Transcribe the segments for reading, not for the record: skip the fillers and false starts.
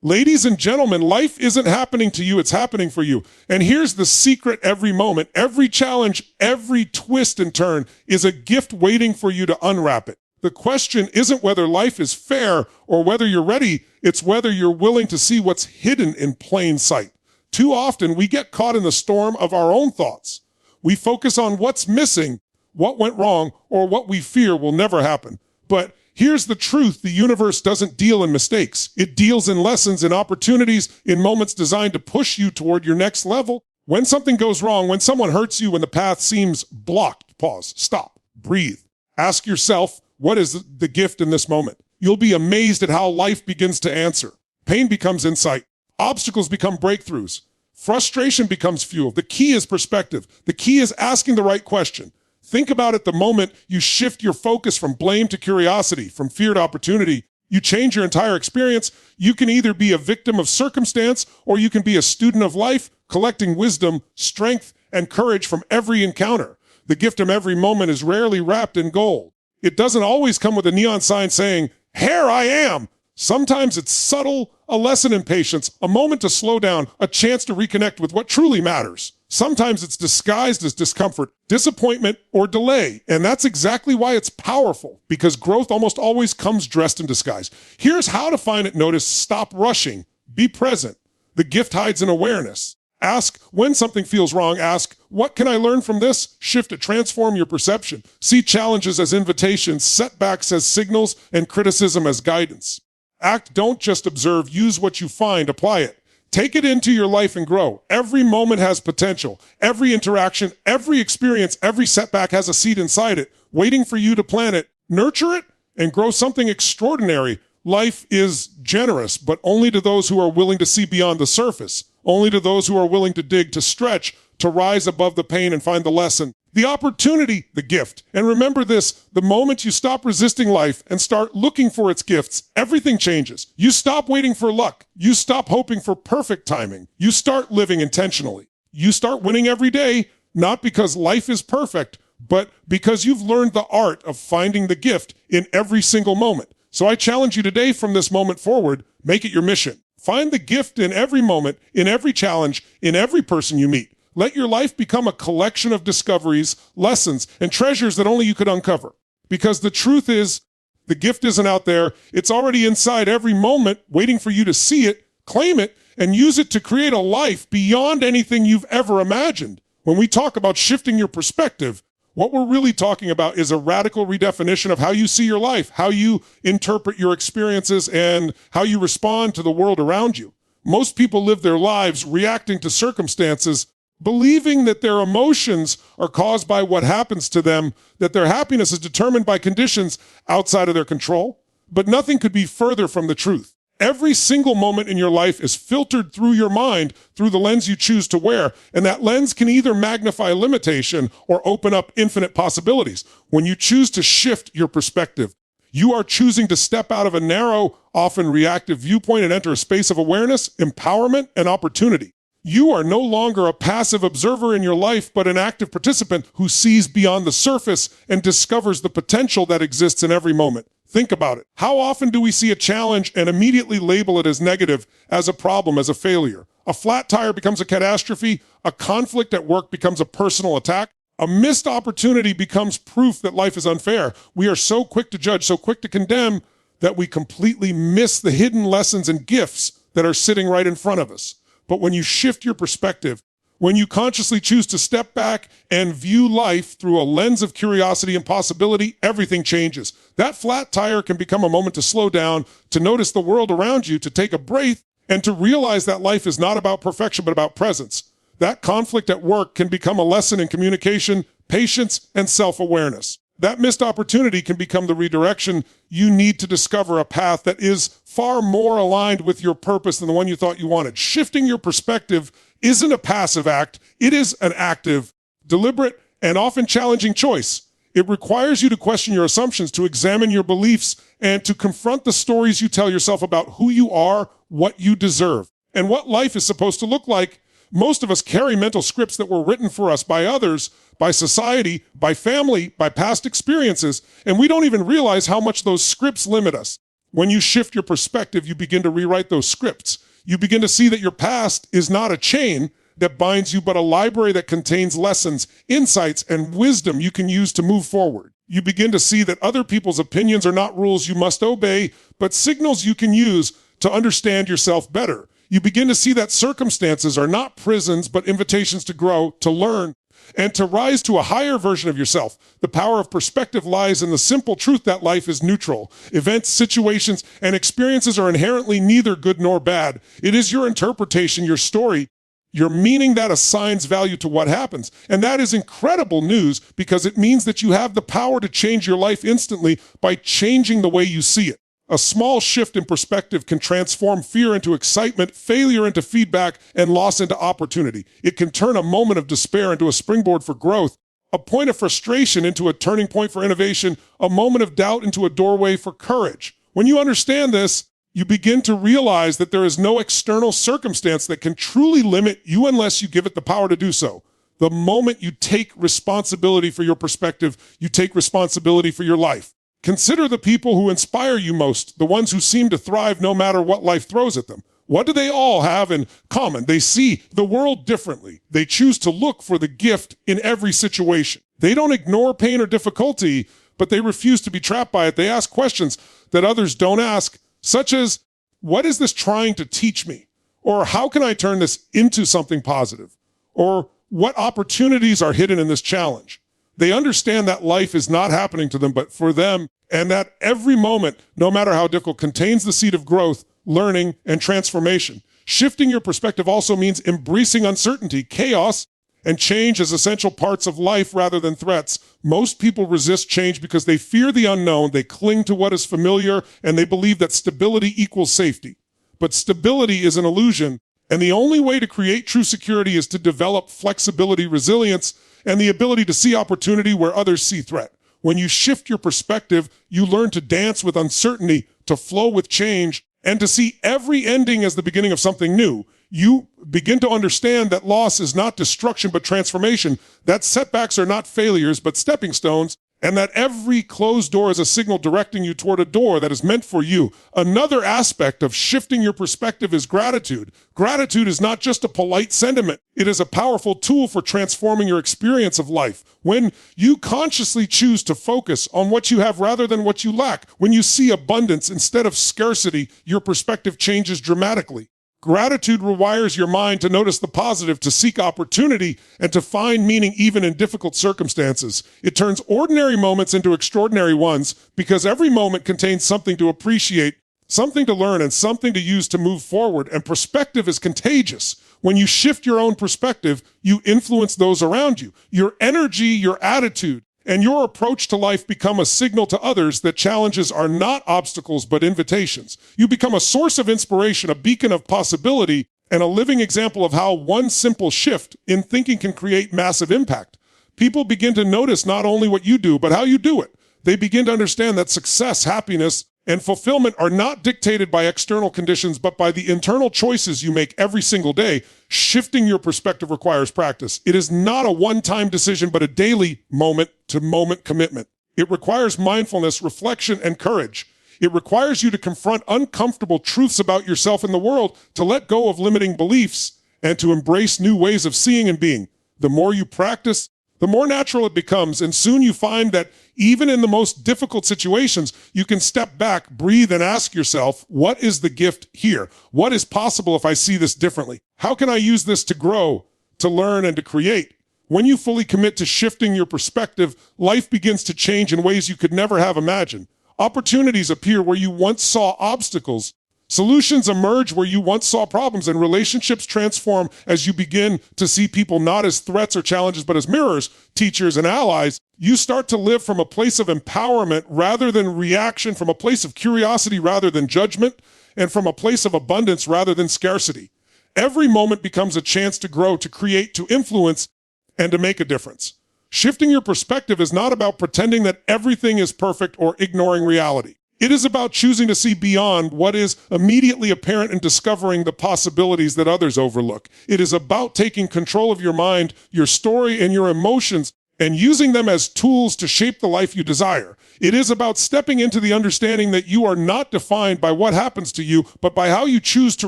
Ladies and gentlemen, life isn't happening to you, it's happening for you. And here's the secret: every moment, every challenge, every twist and turn is a gift waiting for you to unwrap it. The question isn't whether life is fair or whether you're ready, it's whether you're willing to see what's hidden in plain sight. Too often, we get caught in the storm of our own thoughts. We focus on what's missing, what went wrong, or what we fear will never happen. But here's the truth: the universe doesn't deal in mistakes. It deals in lessons, in opportunities, in moments designed to push you toward your next level. When something goes wrong, when someone hurts you, when the path seems blocked, pause, stop, breathe. Ask yourself, what is the gift in this moment? You'll be amazed at how life begins to answer. Pain becomes insight. Obstacles become breakthroughs. Frustration becomes fuel. The key is perspective. The key is asking the right question. Think about it the moment you shift your focus from blame to curiosity, from fear to opportunity. You change your entire experience. You can either be a victim of circumstance or you can be a student of life, collecting wisdom, strength, and courage from every encounter. The gift of every moment is rarely wrapped in gold. It doesn't always come with a neon sign saying, "Here I am." Sometimes it's subtle, a lesson in patience, a moment to slow down, a chance to reconnect with what truly matters. Sometimes it's disguised as discomfort, disappointment, or delay. And that's exactly why it's powerful, because growth almost always comes dressed in disguise. Here's how to find it. Notice: stop rushing, be present. The gift hides in awareness. Ask when something feels wrong. Ask, what can I learn from this? Shift it, transform your perception. See challenges as invitations, setbacks as signals, and criticism as guidance. Act, don't just observe. Use what you find, apply it. Take it into your life and grow. Every moment has potential. Every interaction, every experience, every setback has a seed inside it, waiting for you to plant it, nurture it, and grow something extraordinary. Life is generous, but only to those who are willing to see beyond the surface. Only to those who are willing to dig, to stretch, to rise above the pain and find the lesson, the opportunity, the gift. And remember this: the moment you stop resisting life and start looking for its gifts, everything changes. You stop waiting for luck. You stop hoping for perfect timing. You start living intentionally. You start winning every day, not because life is perfect, but because you've learned the art of finding the gift in every single moment. So I challenge you today, from this moment forward, make it your mission. Find the gift in every moment, in every challenge, in every person you meet. Let your life become a collection of discoveries, lessons, and treasures that only you could uncover. Because the truth is, the gift isn't out there. It's already inside every moment, waiting for you to see it, claim it, and use it to create a life beyond anything you've ever imagined. When we talk about shifting your perspective, what we're really talking about is a radical redefinition of how you see your life, how you interpret your experiences, and how you respond to the world around you. Most people live their lives reacting to circumstances, believing that their emotions are caused by what happens to them, that their happiness is determined by conditions outside of their control. But nothing could be further from the truth. Every single moment in your life is filtered through your mind, through the lens you choose to wear, and that lens can either magnify limitation or open up infinite possibilities. When you choose to shift your perspective, you are choosing to step out of a narrow, often reactive viewpoint and enter a space of awareness, empowerment, and opportunity. You are no longer a passive observer in your life, but an active participant who sees beyond the surface and discovers the potential that exists in every moment. Think about it. How often do we see a challenge and immediately label it as negative, as a problem, as a failure? A flat tire becomes a catastrophe. A conflict at work becomes a personal attack. A missed opportunity becomes proof that life is unfair. We are so quick to judge, so quick to condemn, that we completely miss the hidden lessons and gifts that are sitting right in front of us. But when you shift your perspective, when you consciously choose to step back and view life through a lens of curiosity and possibility, everything changes. That flat tire can become a moment to slow down, to notice the world around you, to take a breath, and to realize that life is not about perfection, but about presence. That conflict at work can become a lesson in communication, patience, and self-awareness. That missed opportunity can become the redirection you need to discover a path that is far more aligned with your purpose than the one you thought you wanted. Shifting your perspective isn't a passive act. It is an active, deliberate, and often challenging choice. It requires you to question your assumptions, to examine your beliefs, and to confront the stories you tell yourself about who you are, what you deserve, and what life is supposed to look like. Most of us carry mental scripts that were written for us by others, by society, by family, by past experiences, and we don't even realize how much those scripts limit us. When you shift your perspective, you begin to rewrite those scripts. You begin to see that your past is not a chain that binds you, but a library that contains lessons, insights, and wisdom you can use to move forward. You begin to see that other people's opinions are not rules you must obey, but signals you can use to understand yourself better. You begin to see that circumstances are not prisons, but invitations to grow, to learn, and to rise to a higher version of yourself. The power of perspective lies in the simple truth that life is neutral. Events, situations, and experiences are inherently neither good nor bad. It is your interpretation, your story, your meaning that assigns value to what happens. And that is incredible news because it means that you have the power to change your life instantly by changing the way you see it. A small shift in perspective can transform fear into excitement, failure into feedback, and loss into opportunity. It can turn a moment of despair into a springboard for growth, a point of frustration into a turning point for innovation, a moment of doubt into a doorway for courage. When you understand this, you begin to realize that there is no external circumstance that can truly limit you unless you give it the power to do so. The moment you take responsibility for your perspective, you take responsibility for your life. Consider the people who inspire you most, the ones who seem to thrive no matter what life throws at them. What do they all have in common? They see the world differently. They choose to look for the gift in every situation. They don't ignore pain or difficulty, but they refuse to be trapped by it. They ask questions that others don't ask, such as, what is this trying to teach me? Or how can I turn this into something positive? Or what opportunities are hidden in this challenge? They understand that life is not happening to them, but for them, and that every moment, no matter how difficult, contains the seed of growth, learning, and transformation. Shifting your perspective also means embracing uncertainty, chaos, and change as essential parts of life rather than threats. Most people resist change because they fear the unknown, they cling to what is familiar, and they believe that stability equals safety. But stability is an illusion, and the only way to create true security is to develop flexibility, resilience, and the ability to see opportunity where others see threat. When you shift your perspective, you learn to dance with uncertainty, to flow with change, and to see every ending as the beginning of something new. You begin to understand that loss is not destruction but transformation, that setbacks are not failures but stepping stones, and that every closed door is a signal directing you toward a door that is meant for you. Another aspect of shifting your perspective is gratitude. Gratitude is not just a polite sentiment. It is a powerful tool for transforming your experience of life. When you consciously choose to focus on what you have rather than what you lack, when you see abundance instead of scarcity, your perspective changes dramatically. Gratitude rewires your mind to notice the positive, to seek opportunity, and to find meaning even in difficult circumstances. It turns ordinary moments into extraordinary ones because every moment contains something to appreciate, something to learn, and something to use to move forward. And perspective is contagious. When you shift your own perspective, you influence those around you. Your energy, your attitude, and your approach to life become a signal to others that challenges are not obstacles but invitations. You become a source of inspiration, a beacon of possibility, and a living example of how one simple shift in thinking can create massive impact. People begin to notice not only what you do, but how you do it. They begin to understand that success, happiness, and fulfillment are not dictated by external conditions, but by the internal choices you make every single day. Shifting your perspective requires practice. It is not a one-time decision, but a daily moment-to-moment commitment. It requires mindfulness, reflection, and courage. It requires you to confront uncomfortable truths about yourself and the world, to let go of limiting beliefs, and to embrace new ways of seeing and being. The more you practice, the more natural it becomes, and soon you find that even in the most difficult situations, you can step back, breathe, and ask yourself, what is the gift here? What is possible if I see this differently? How can I use this to grow, to learn, and to create? When you fully commit to shifting your perspective, life begins to change in ways you could never have imagined. Opportunities appear where you once saw obstacles. Solutions emerge where you once saw problems, and relationships transform as you begin to see people not as threats or challenges, but as mirrors, teachers, and allies. You start to live from a place of empowerment rather than reaction, from a place of curiosity rather than judgment, and from a place of abundance rather than scarcity. Every moment becomes a chance to grow, to create, to influence, and to make a difference. Shifting your perspective is not about pretending that everything is perfect or ignoring reality. It is about choosing to see beyond what is immediately apparent and discovering the possibilities that others overlook. It is about taking control of your mind, your story, and your emotions, and using them as tools to shape the life you desire. It is about stepping into the understanding that you are not defined by what happens to you, but by how you choose to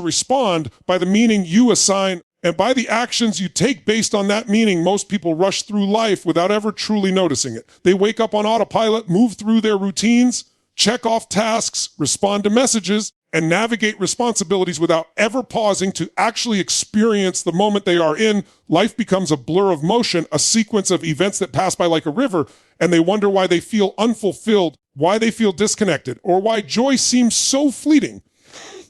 respond, by the meaning you assign, and by the actions you take based on that meaning. Most people rush through life without ever truly noticing it. They wake up on autopilot, move through their routines, check off tasks, respond to messages, and navigate responsibilities without ever pausing to actually experience the moment they are in. Life becomes a blur of motion, a sequence of events that pass by like a river, and they wonder why they feel unfulfilled, why they feel disconnected, or why joy seems so fleeting.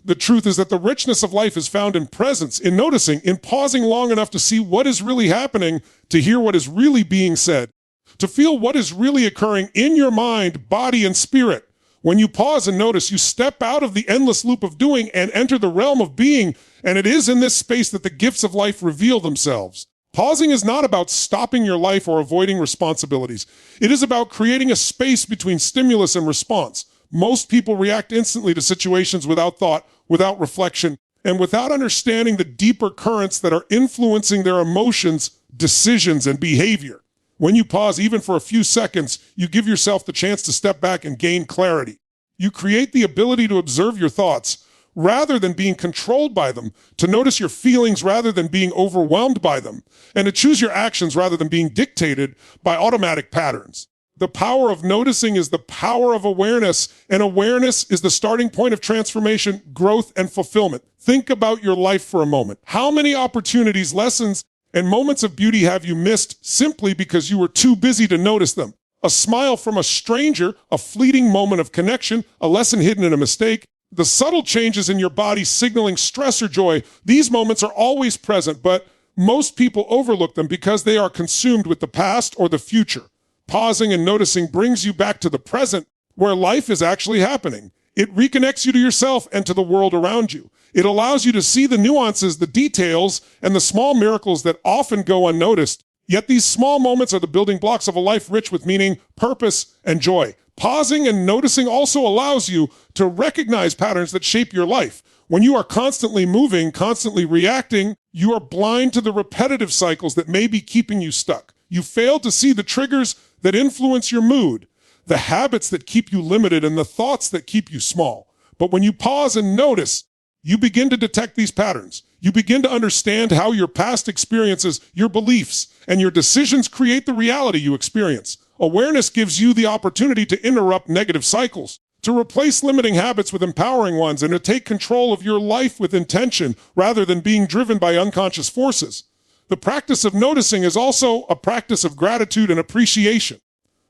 The truth is that the richness of life is found in presence, in noticing, in pausing long enough to see what is really happening, to hear what is really being said, to feel what is really occurring in your mind, body, and spirit. When you pause and notice, you step out of the endless loop of doing and enter the realm of being, and it is in this space that the gifts of life reveal themselves. Pausing is not about stopping your life or avoiding responsibilities. It is about creating a space between stimulus and response. Most people react instantly to situations without thought, without reflection, and without understanding the deeper currents that are influencing their emotions, decisions, and behavior. When you pause, even for a few seconds, you give yourself the chance to step back and gain clarity. You create the ability to observe your thoughts rather than being controlled by them, to notice your feelings rather than being overwhelmed by them, and to choose your actions rather than being dictated by automatic patterns. The power of noticing is the power of awareness, and awareness is the starting point of transformation, growth, and fulfillment. Think about your life for a moment. How many opportunities, lessons, and moments of beauty have you missed simply because you were too busy to notice them? A smile from a stranger, a fleeting moment of connection, a lesson hidden in a mistake, the subtle changes in your body signaling stress or joy. These moments are always present, but most people overlook them because they are consumed with the past or the future. Pausing and noticing brings you back to the present, where life is actually happening. It reconnects you to yourself and to the world around you. It allows you to see the nuances, the details, and the small miracles that often go unnoticed. Yet these small moments are the building blocks of a life rich with meaning, purpose, and joy. Pausing and noticing also allows you to recognize patterns that shape your life. When you are constantly moving, constantly reacting, you are blind to the repetitive cycles that may be keeping you stuck. You fail to see the triggers that influence your mood, the habits that keep you limited, and the thoughts that keep you small. But when you pause and notice, you begin to detect these patterns. You begin to understand how your past experiences, your beliefs, and your decisions create the reality you experience. Awareness gives you the opportunity to interrupt negative cycles, to replace limiting habits with empowering ones, and to take control of your life with intention rather than being driven by unconscious forces. The practice of noticing is also a practice of gratitude and appreciation.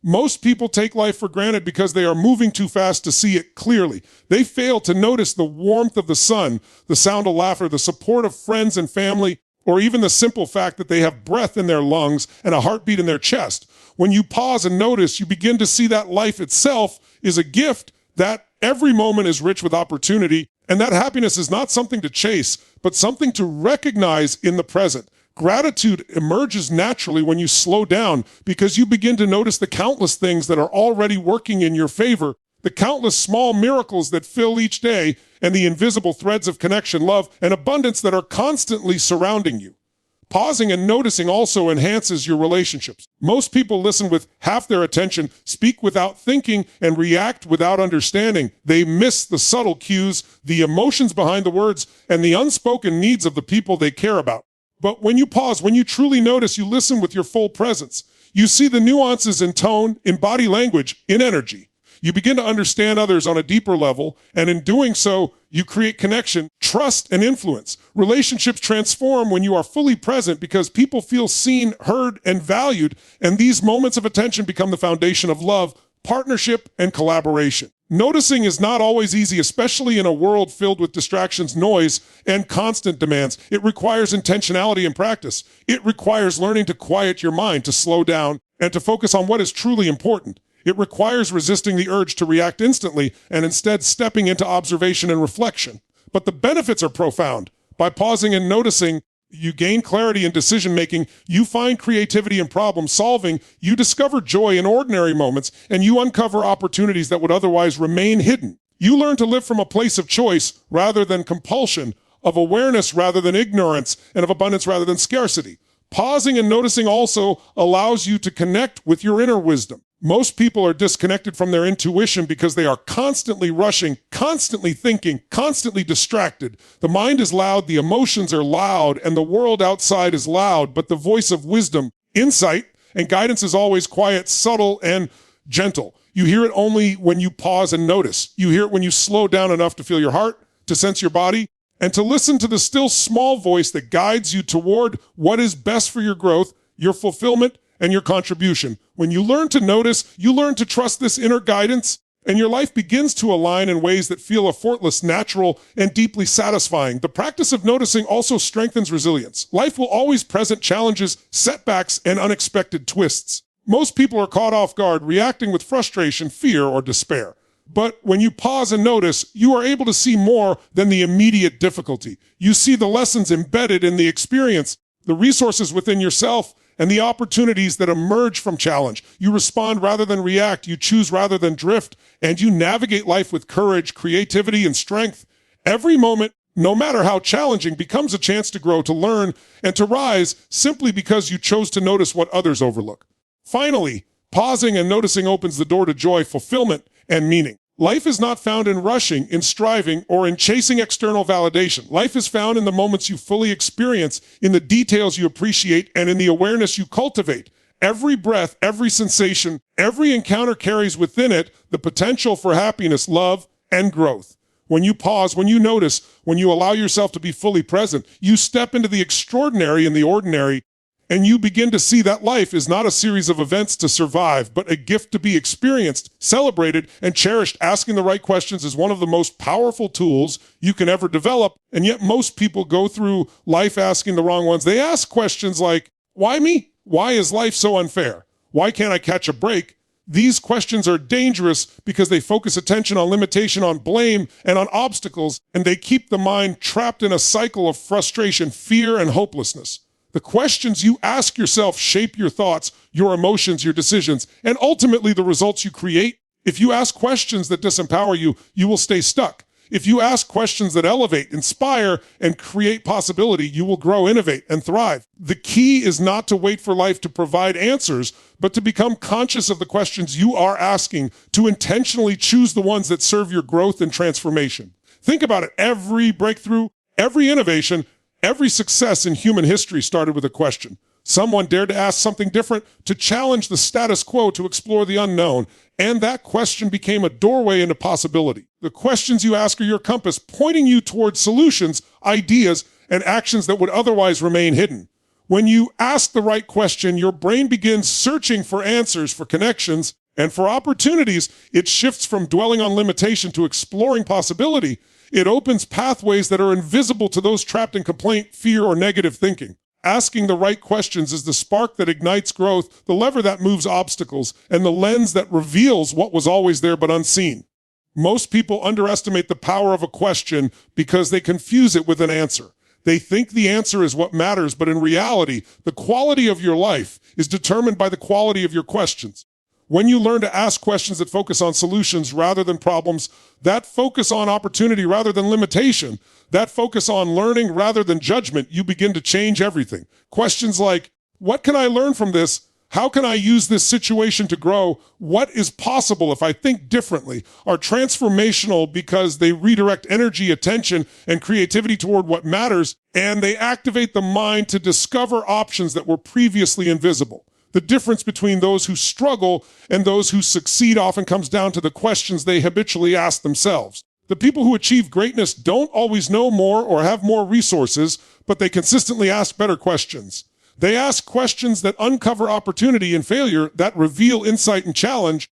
Most people take life for granted because they are moving too fast to see it clearly. They fail to notice the warmth of the sun, the sound of laughter, the support of friends and family, or even the simple fact that they have breath in their lungs and a heartbeat in their chest. When you pause and notice, you begin to see that life itself is a gift, that every moment is rich with opportunity, and that happiness is not something to chase, but something to recognize in the present. Gratitude emerges naturally when you slow down because you begin to notice the countless things that are already working in your favor, the countless small miracles that fill each day, and the invisible threads of connection, love, and abundance that are constantly surrounding you. Pausing and noticing also enhances your relationships. Most people listen with half their attention, speak without thinking, and react without understanding. They miss the subtle cues, the emotions behind the words, and the unspoken needs of the people they care about. But when you pause, when you truly notice, you listen with your full presence. You see the nuances in tone, in body language, in energy. You begin to understand others on a deeper level, and in doing so, you create connection, trust, and influence. Relationships transform when you are fully present because people feel seen, heard, and valued, and these moments of attention become the foundation of love, partnership, and collaboration. Noticing is not always easy, especially in a world filled with distractions, noise, and constant demands. It requires intentionality and practice. It requires learning to quiet your mind, to slow down, and to focus on what is truly important. It requires resisting the urge to react instantly and instead stepping into observation and reflection. But the benefits are profound. By pausing and noticing, you gain clarity in decision-making, you find creativity in problem-solving, you discover joy in ordinary moments, and you uncover opportunities that would otherwise remain hidden. You learn to live from a place of choice rather than compulsion, of awareness rather than ignorance, and of abundance rather than scarcity. Pausing and noticing also allows you to connect with your inner wisdom. Most people are disconnected from their intuition because they are constantly rushing, constantly thinking, constantly distracted. The mind is loud, the emotions are loud, and the world outside is loud, but the voice of wisdom, insight, and guidance is always quiet, subtle, and gentle. You hear it only when you pause and notice. You hear it when you slow down enough to feel your heart, to sense your body, and to listen to the still small voice that guides you toward what is best for your growth, your fulfillment, and your contribution. When you learn to notice, you learn to trust this inner guidance, and your life begins to align in ways that feel effortless, natural, and deeply satisfying. The practice of noticing also strengthens resilience. Life will always present challenges, setbacks, and unexpected twists. Most people are caught off guard, reacting with frustration, fear, or despair. But when you pause and notice, you are able to see more than the immediate difficulty. You see the lessons embedded in the experience, the resources within yourself, and the opportunities that emerge from challenge. You respond rather than react, you choose rather than drift, and you navigate life with courage, creativity, and strength. Every moment, no matter how challenging, becomes a chance to grow, to learn, and to rise simply because you chose to notice what others overlook. Finally, pausing and noticing opens the door to joy, fulfillment, and meaning. Life is not found in rushing, in striving, or in chasing external validation. Life is found in the moments you fully experience, in the details you appreciate, and in the awareness you cultivate. Every breath, every sensation, every encounter carries within it the potential for happiness, love, and growth. When you pause, when you notice, when you allow yourself to be fully present, you step into the extraordinary and the ordinary, and you begin to see that life is not a series of events to survive, but a gift to be experienced, celebrated, and cherished. Asking the right questions is one of the most powerful tools you can ever develop, and yet most people go through life asking the wrong ones. They ask questions like, why me? Why is life so unfair? Why can't I catch a break? These questions are dangerous because they focus attention on limitation, on blame, and on obstacles, and they keep the mind trapped in a cycle of frustration, fear, and hopelessness. The questions you ask yourself shape your thoughts, your emotions, your decisions, and ultimately the results you create. If you ask questions that disempower you, you will stay stuck. If you ask questions that elevate, inspire, and create possibility, you will grow, innovate, and thrive. The key is not to wait for life to provide answers, but to become conscious of the questions you are asking, to intentionally choose the ones that serve your growth and transformation. Think about it. Every breakthrough, every innovation, every success in human history started with a question. Someone dared to ask something different, to challenge the status quo, to explore the unknown, and that question became a doorway into possibility. The questions you ask are your compass, pointing you towards solutions, ideas, and actions that would otherwise remain hidden. When you ask the right question, your brain begins searching for answers, for connections, and for opportunities. It shifts from dwelling on limitation to exploring possibility. It opens pathways that are invisible to those trapped in complaint, fear, or negative thinking. Asking the right questions is the spark that ignites growth, the lever that moves obstacles, and the lens that reveals what was always there but unseen. Most people underestimate the power of a question because they confuse it with an answer. They think the answer is what matters, but in reality, the quality of your life is determined by the quality of your questions. When you learn to ask questions that focus on solutions rather than problems, that focus on opportunity rather than limitation, that focus on learning rather than judgment, you begin to change everything. Questions like, what can I learn from this? How can I use this situation to grow? What is possible if I think differently? Are transformational because they redirect energy, attention, and creativity toward what matters, and they activate the mind to discover options that were previously invisible. The difference between those who struggle and those who succeed often comes down to the questions they habitually ask themselves. The people who achieve greatness don't always know more or have more resources, but they consistently ask better questions. They ask questions that uncover opportunity and failure, that reveal insight and challenge,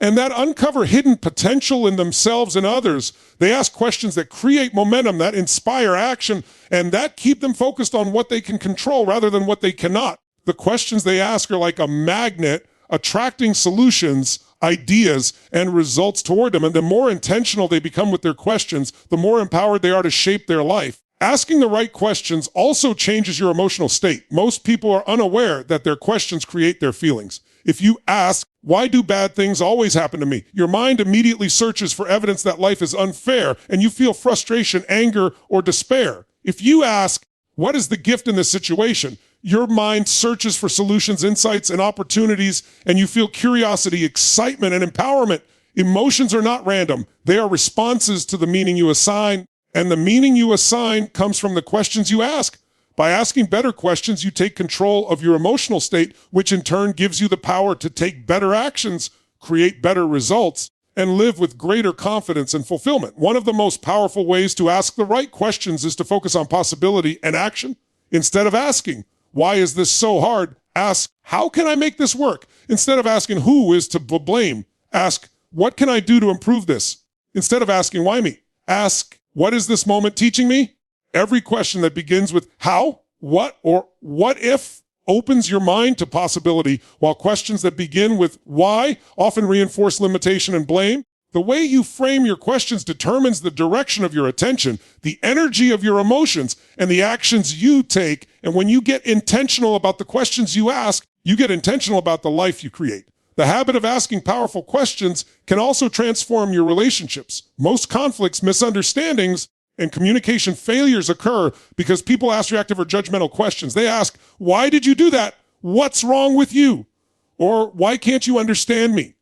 and that uncover hidden potential in themselves and others. They ask questions that create momentum, that inspire action, and that keep them focused on what they can control rather than what they cannot. The questions they ask are like a magnet, attracting solutions, ideas, and results toward them. And the more intentional they become with their questions, the more empowered they are to shape their life. Asking the right questions also changes your emotional state. Most people are unaware that their questions create their feelings. If you ask, why do bad things always happen to me? Your mind immediately searches for evidence that life is unfair, and you feel frustration, anger, or despair. If you ask, what is the gift in this situation? Your mind searches for solutions, insights, and opportunities, and you feel curiosity, excitement, and empowerment. Emotions are not random. They are responses to the meaning you assign, and the meaning you assign comes from the questions you ask. By asking better questions, you take control of your emotional state, which in turn gives you the power to take better actions, create better results, and live with greater confidence and fulfillment. One of the most powerful ways to ask the right questions is to focus on possibility and action. Instead of asking, why is this so hard? Ask, how can I make this work? Instead of asking who is to blame, ask, what can I do to improve this? Instead of asking, why me? Ask, what is this moment teaching me? Every question that begins with how, what, or what if opens your mind to possibility, while questions that begin with why often reinforce limitation and blame. The way you frame your questions determines the direction of your attention, the energy of your emotions, and the actions you take. And when you get intentional about the questions you ask, you get intentional about the life you create. The habit of asking powerful questions can also transform your relationships. Most conflicts, misunderstandings, and communication failures occur because people ask reactive or judgmental questions. They ask, why did you do that? What's wrong with you? Or why can't you understand me?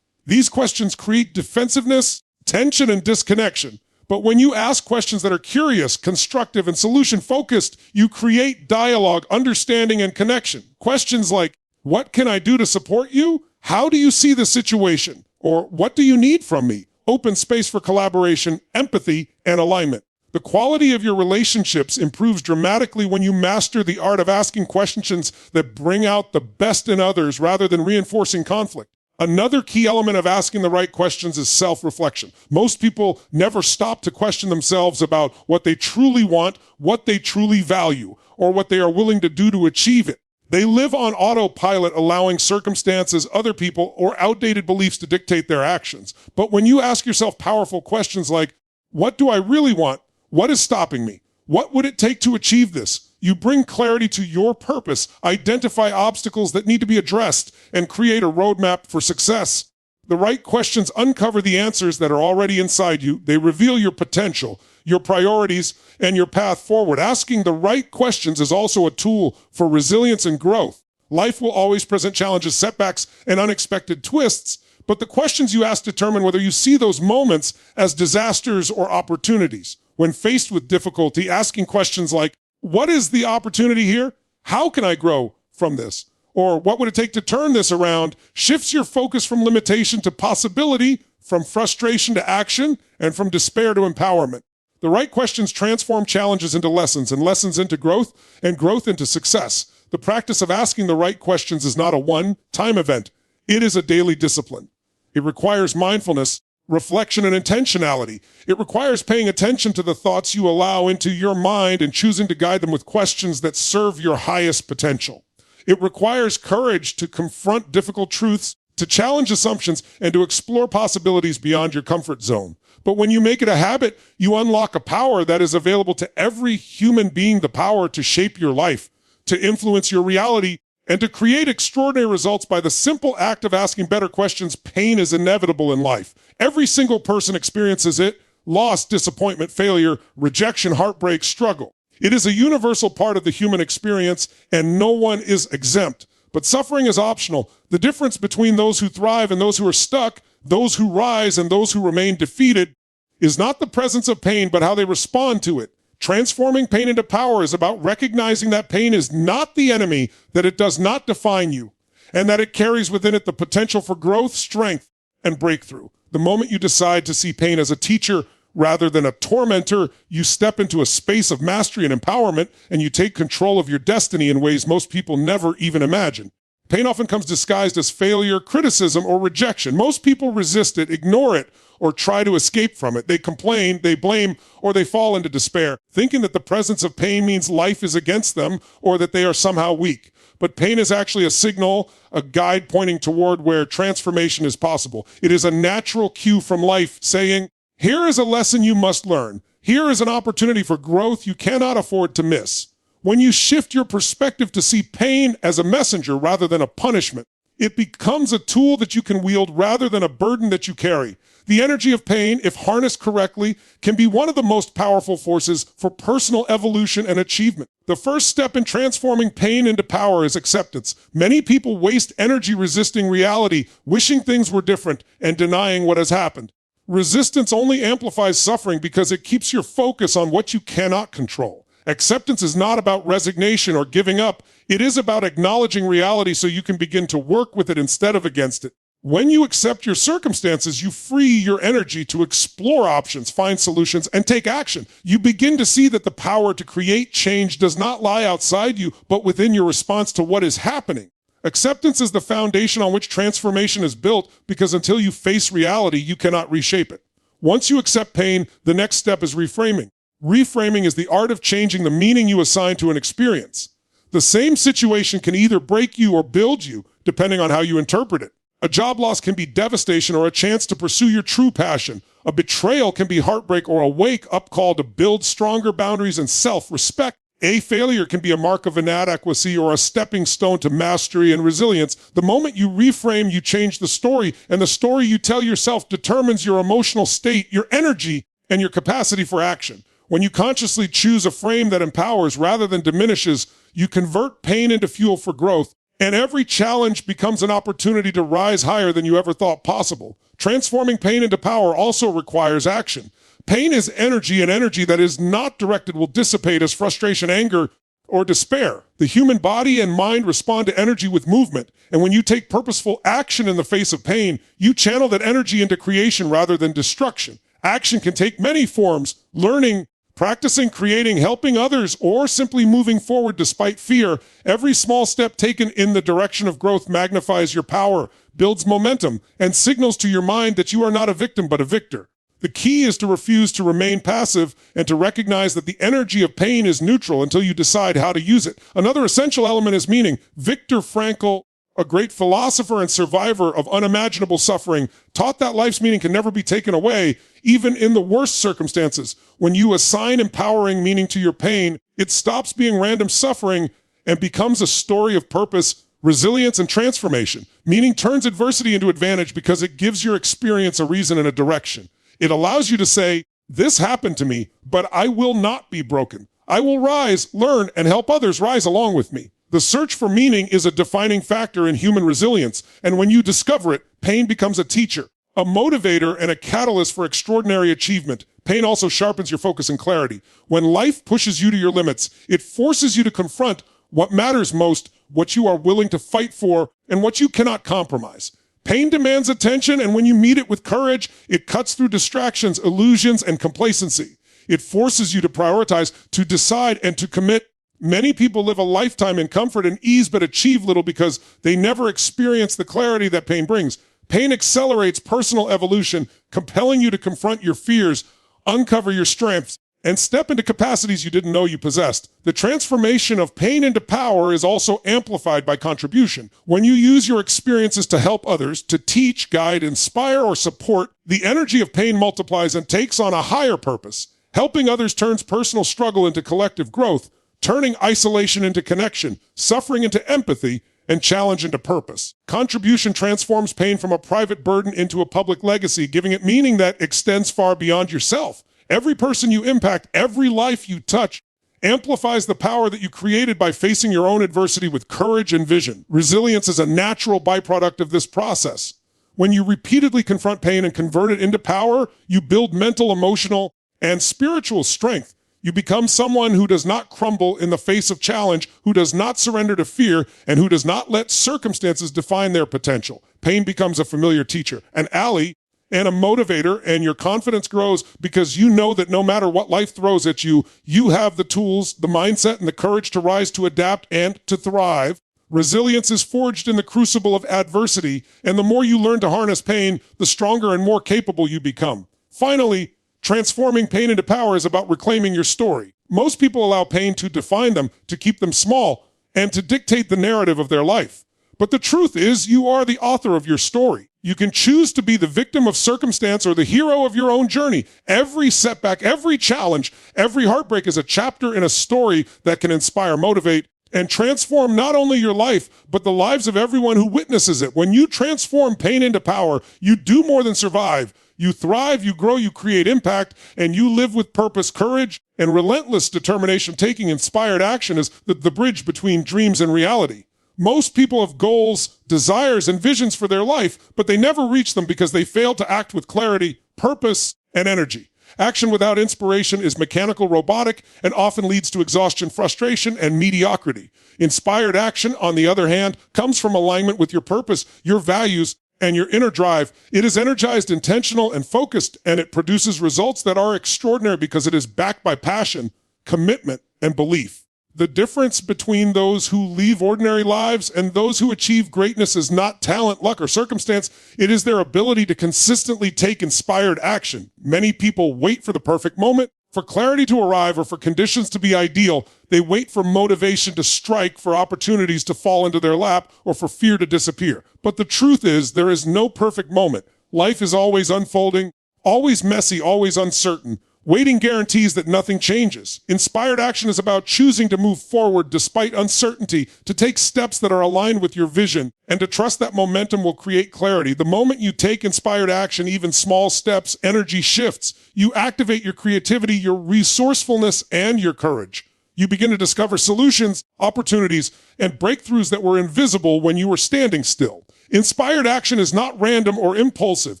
These questions create defensiveness, tension, and disconnection. But when you ask questions that are curious, constructive, and solution-focused, you create dialogue, understanding, and connection. Questions like, what can I do to support you? How do you see the situation? Or what do you need from me? Open space for collaboration, empathy, and alignment. The quality of your relationships improves dramatically when you master the art of asking questions that bring out the best in others rather than reinforcing conflict. Another key element of asking the right questions is self-reflection. Most people never stop to question themselves about what they truly want, what they truly value, or what they are willing to do to achieve it. They live on autopilot, allowing circumstances, other people, or outdated beliefs to dictate their actions. But when you ask yourself powerful questions like, what do I really want? What is stopping me? What would it take to achieve this? You bring clarity to your purpose, identify obstacles that need to be addressed, and create a roadmap for success. The right questions uncover the answers that are already inside you. They reveal your potential, your priorities, and your path forward. Asking the right questions is also a tool for resilience and growth. Life will always present challenges, setbacks, and unexpected twists, but the questions you ask determine whether you see those moments as disasters or opportunities. When faced with difficulty, asking questions like, what is the opportunity here? How can I grow from this? Or what would it take to turn this around? Shifts your focus from limitation to possibility, from frustration to action, and from despair to empowerment. The right questions transform challenges into lessons, and lessons into growth, and growth into success. The practice of asking the right questions is not a one-time event. It is a daily discipline. It requires mindfulness, reflection, and intentionality. It requires paying attention to the thoughts you allow into your mind and choosing to guide them with questions that serve your highest potential. It requires courage to confront difficult truths, to challenge assumptions, and to explore possibilities beyond your comfort zone. But when you make it a habit, you unlock a power that is available to every human being, the power to shape your life, to influence your reality, and to create extraordinary results by the simple act of asking better questions. Pain is inevitable in life. Every single person experiences it: loss, disappointment, failure, rejection, heartbreak, struggle. It is a universal part of the human experience, and no one is exempt. But suffering is optional. The difference between those who thrive and those who are stuck, those who rise and those who remain defeated, is not the presence of pain, but how they respond to it. Transforming pain into power is about recognizing that pain is not the enemy, that it does not define you, and that it carries within it the potential for growth, strength, and breakthrough. The moment you decide to see pain as a teacher rather than a tormentor, you step into a space of mastery and empowerment, and you take control of your destiny in ways most people never even imagine. Pain often comes disguised as failure, criticism, or rejection. Most people resist it, ignore it, or try to escape from it. They complain, they blame, or they fall into despair, thinking that the presence of pain means life is against them or that they are somehow weak. But pain is actually a signal, a guide pointing toward where transformation is possible. It is a natural cue from life saying, here is a lesson you must learn. Here is an opportunity for growth you cannot afford to miss. When you shift your perspective to see pain as a messenger rather than a punishment, It becomes a tool that you can wield rather than a burden that you carry. The energy of pain, if harnessed correctly, can be one of the most powerful forces for personal evolution and achievement. The first step in transforming pain into power is acceptance. Many people waste energy resisting reality, wishing things were different, and denying what has happened. Resistance only amplifies suffering because it keeps your focus on what you cannot control. Acceptance is not about resignation or giving up. It is about acknowledging reality so you can begin to work with it instead of against it. When you accept your circumstances, you free your energy to explore options, find solutions, and take action. You begin to see that the power to create change does not lie outside you, but within your response to what is happening. Acceptance is the foundation on which transformation is built, because until you face reality, you cannot reshape it. Once you accept pain, the next step is reframing. Reframing is the art of changing the meaning you assign to an experience. The same situation can either break you or build you, depending on how you interpret it. A job loss can be devastation or a chance to pursue your true passion. A betrayal can be heartbreak or a wake-up call to build stronger boundaries and self-respect. A failure can be a mark of inadequacy or a stepping stone to mastery and resilience. The moment you reframe, you change the story, and the story you tell yourself determines your emotional state, your energy, and your capacity for action. When you consciously choose a frame that empowers rather than diminishes, you convert pain into fuel for growth. And every challenge becomes an opportunity to rise higher than you ever thought possible. Transforming pain into power also requires action. Pain is energy, and energy that is not directed will dissipate as frustration, anger, or despair. The human body and mind respond to energy with movement. And when you take purposeful action in the face of pain, you channel that energy into creation rather than destruction. Action can take many forms: learning, practicing, creating, helping others, or simply moving forward despite fear. Every small step taken in the direction of growth magnifies your power, builds momentum, and signals to your mind that you are not a victim but a victor. The key is to refuse to remain passive and to recognize that the energy of pain is neutral until you decide how to use it. Another essential element is meaning. Viktor Frankl, a great philosopher and survivor of unimaginable suffering, taught that life's meaning can never be taken away, even in the worst circumstances. When you assign empowering meaning to your pain, it stops being random suffering and becomes a story of purpose, resilience, and transformation. Meaning turns adversity into advantage because it gives your experience a reason and a direction. It allows you to say, "This happened to me, but I will not be broken. I will rise, learn, and help others rise along with me." The search for meaning is a defining factor in human resilience, and when you discover it, pain becomes a teacher, a motivator, and a catalyst for extraordinary achievement. Pain also sharpens your focus and clarity. When life pushes you to your limits, it forces you to confront what matters most, what you are willing to fight for, and what you cannot compromise. Pain demands attention, and when you meet it with courage, it cuts through distractions, illusions, and complacency. It forces you to prioritize, to decide, and to commit. Many people live a lifetime in comfort and ease but achieve little because they never experience the clarity that pain brings. Pain accelerates personal evolution, compelling you to confront your fears, uncover your strengths, and step into capacities you didn't know you possessed. The transformation of pain into power is also amplified by contribution. When you use your experiences to help others, to teach, guide, inspire, or support, the energy of pain multiplies and takes on a higher purpose. Helping others turns personal struggle into collective growth, turning isolation into connection, suffering into empathy, and challenge into purpose. Contribution transforms pain from a private burden into a public legacy, giving it meaning that extends far beyond yourself. Every person you impact, every life you touch, amplifies the power that you created by facing your own adversity with courage and vision. Resilience is a natural byproduct of this process. When you repeatedly confront pain and convert it into power, you build mental, emotional, and spiritual strength. You become someone who does not crumble in the face of challenge, who does not surrender to fear, and who does not let circumstances define their potential. Pain becomes a familiar teacher, an ally, and a motivator, and your confidence grows because you know that no matter what life throws at you, you have the tools, the mindset, and the courage to rise, to adapt, and to thrive. Resilience is forged in the crucible of adversity, and the more you learn to harness pain, the stronger and more capable you become. Finally, transforming pain into power is about reclaiming your story. Most people allow pain to define them, to keep them small, and to dictate the narrative of their life. But the truth is, you are the author of your story. You can choose to be the victim of circumstance or the hero of your own journey. Every setback, every challenge, every heartbreak is a chapter in a story that can inspire, motivate, and transform not only your life, but the lives of everyone who witnesses it. When you transform pain into power, you do more than survive. You thrive, you grow, you create impact, and you live with purpose, courage, and relentless determination. Taking inspired action is the bridge between dreams and reality. Most people have goals, desires, and visions for their life, but they never reach them because they fail to act with clarity, purpose, and energy. Action without inspiration is mechanical, robotic, and often leads to exhaustion, frustration, and mediocrity. Inspired action, on the other hand, comes from alignment with your purpose, your values, and your inner drive. It is energized, intentional, and focused, and it produces results that are extraordinary because it is backed by passion, commitment, and belief. The difference between those who leave ordinary lives and those who achieve greatness is not talent, luck, or circumstance. It is their ability to consistently take inspired action. Many people wait for the perfect moment, for clarity to arrive, or for conditions to be ideal. They wait for motivation to strike, for opportunities to fall into their lap, or for fear to disappear. But the truth is, there is no perfect moment. Life is always unfolding, always messy, always uncertain. Waiting guarantees that nothing changes. Inspired action is about choosing to move forward despite uncertainty, to take steps that are aligned with your vision, and to trust that momentum will create clarity. The moment you take inspired action, even small steps, energy shifts. You activate your creativity, your resourcefulness, and your courage. You begin to discover solutions, opportunities, and breakthroughs that were invisible when you were standing still. Inspired action is not random or impulsive.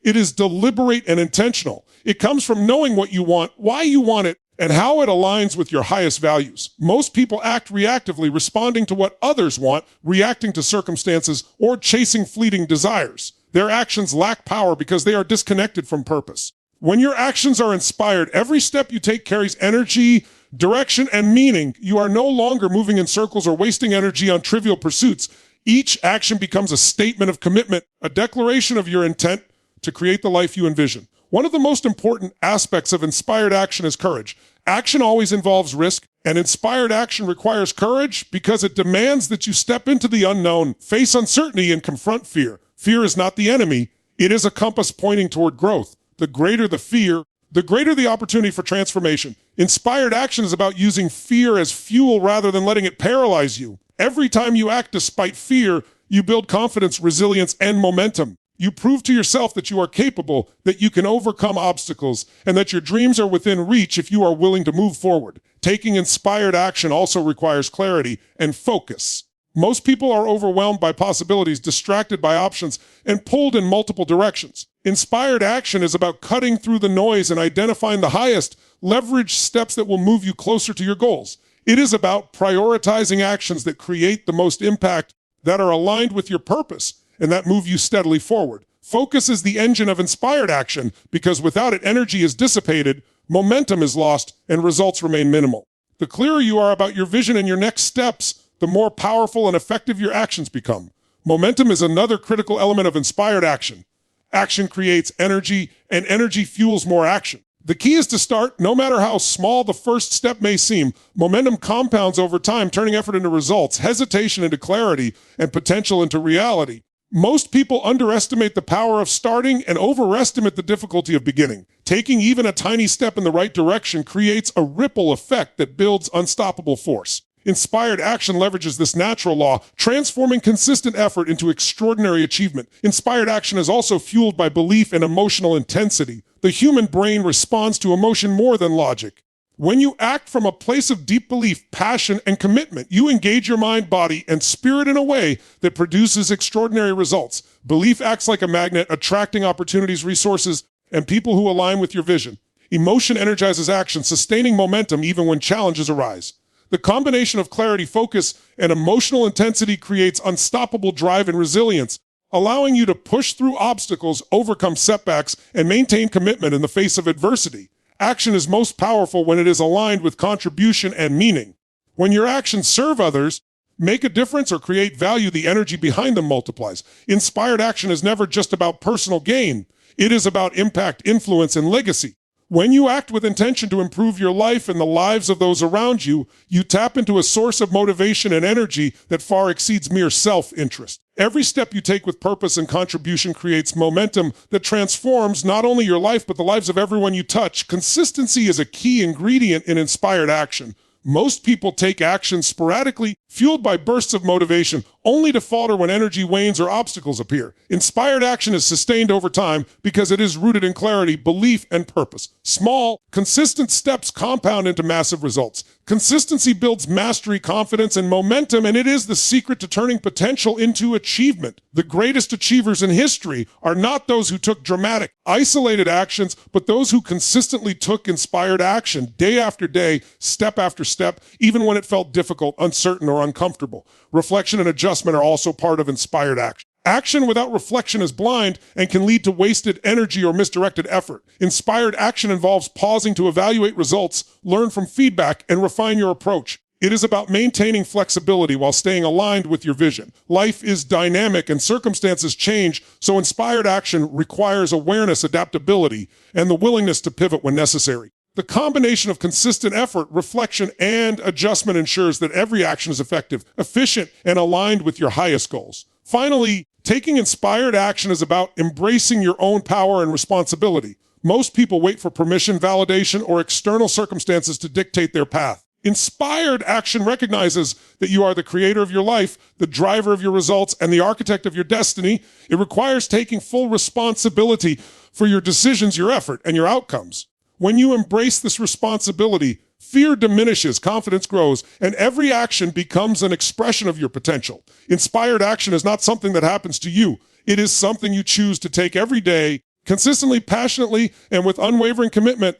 It is deliberate and intentional. It comes from knowing what you want, why you want it, and how it aligns with your highest values. Most people act reactively, responding to what others want, reacting to circumstances, or chasing fleeting desires. Their actions lack power because they are disconnected from purpose. When your actions are inspired, every step you take carries energy, direction, and meaning. You are no longer moving in circles or wasting energy on trivial pursuits. Each action becomes a statement of commitment, a declaration of your intent to create the life you envision. One of the most important aspects of inspired action is courage. Action always involves risk, and inspired action requires courage because it demands that you step into the unknown, face uncertainty, and confront fear. Fear is not the enemy. It is a compass pointing toward growth. The greater the fear, the greater the opportunity for transformation. Inspired action is about using fear as fuel rather than letting it paralyze you. Every time you act despite fear, you build confidence, resilience, and momentum. You prove to yourself that you are capable, that you can overcome obstacles, and that your dreams are within reach if you are willing to move forward. Taking inspired action also requires clarity and focus. Most people are overwhelmed by possibilities, distracted by options, and pulled in multiple directions. Inspired action is about cutting through the noise and identifying the highest, leveraged steps that will move you closer to your goals. It is about prioritizing actions that create the most impact, that are aligned with your purpose, and that move you steadily forward. Focus is the engine of inspired action because without it, energy is dissipated, momentum is lost, and results remain minimal. The clearer you are about your vision and your next steps, the more powerful and effective your actions become. Momentum is another critical element of inspired action. Action creates energy, and energy fuels more action. The key is to start, no matter how small the first step may seem. Momentum compounds over time, turning effort into results, hesitation into clarity, and potential into reality. Most people underestimate the power of starting and overestimate the difficulty of beginning. Taking even a tiny step in the right direction creates a ripple effect that builds unstoppable force. Inspired action leverages this natural law, transforming consistent effort into extraordinary achievement. Inspired action is also fueled by belief and emotional intensity. The human brain responds to emotion more than logic. When you act from a place of deep belief, passion, and commitment, you engage your mind, body, and spirit in a way that produces extraordinary results. Belief acts like a magnet, attracting opportunities, resources, and people who align with your vision. Emotion energizes action, sustaining momentum even when challenges arise. The combination of clarity, focus, and emotional intensity creates unstoppable drive and resilience, allowing you to push through obstacles, overcome setbacks, and maintain commitment in the face of adversity. Action is most powerful when it is aligned with contribution and meaning. When your actions serve others, make a difference, or create value, the energy behind them multiplies. Inspired action is never just about personal gain. It is about impact, influence, and legacy. When you act with intention to improve your life and the lives of those around you, you tap into a source of motivation and energy that far exceeds mere self-interest. Every step you take with purpose and contribution creates momentum that transforms not only your life, but the lives of everyone you touch. Consistency is a key ingredient in inspired action. Most people take action sporadically, fueled by bursts of motivation, only to falter when energy wanes or obstacles appear. Inspired action is sustained over time because it is rooted in clarity, belief, and purpose. Small, consistent steps compound into massive results. Consistency builds mastery, confidence, and momentum, and it is the secret to turning potential into achievement. The greatest achievers in history are not those who took dramatic, isolated actions, but those who consistently took inspired action day after day, step after step, even when it felt difficult, uncertain, or uncomfortable. Reflection and adjustment are also part of inspired action. Action without reflection is blind and can lead to wasted energy or misdirected effort. Inspired action involves pausing to evaluate results, learn from feedback, and refine your approach. It is about maintaining flexibility while staying aligned with your vision. Life is dynamic and circumstances change, so inspired action requires awareness, adaptability, and the willingness to pivot when necessary. The combination of consistent effort, reflection, and adjustment ensures that every action is effective, efficient, and aligned with your highest goals. Finally, taking inspired action is about embracing your own power and responsibility. Most people wait for permission, validation, or external circumstances to dictate their path. Inspired action recognizes that you are the creator of your life, the driver of your results, and the architect of your destiny. It requires taking full responsibility for your decisions, your effort, and your outcomes. When you embrace this responsibility, fear diminishes, confidence grows, and every action becomes an expression of your potential. Inspired action is not something that happens to you. It is something you choose to take every day, consistently, passionately, and with unwavering commitment.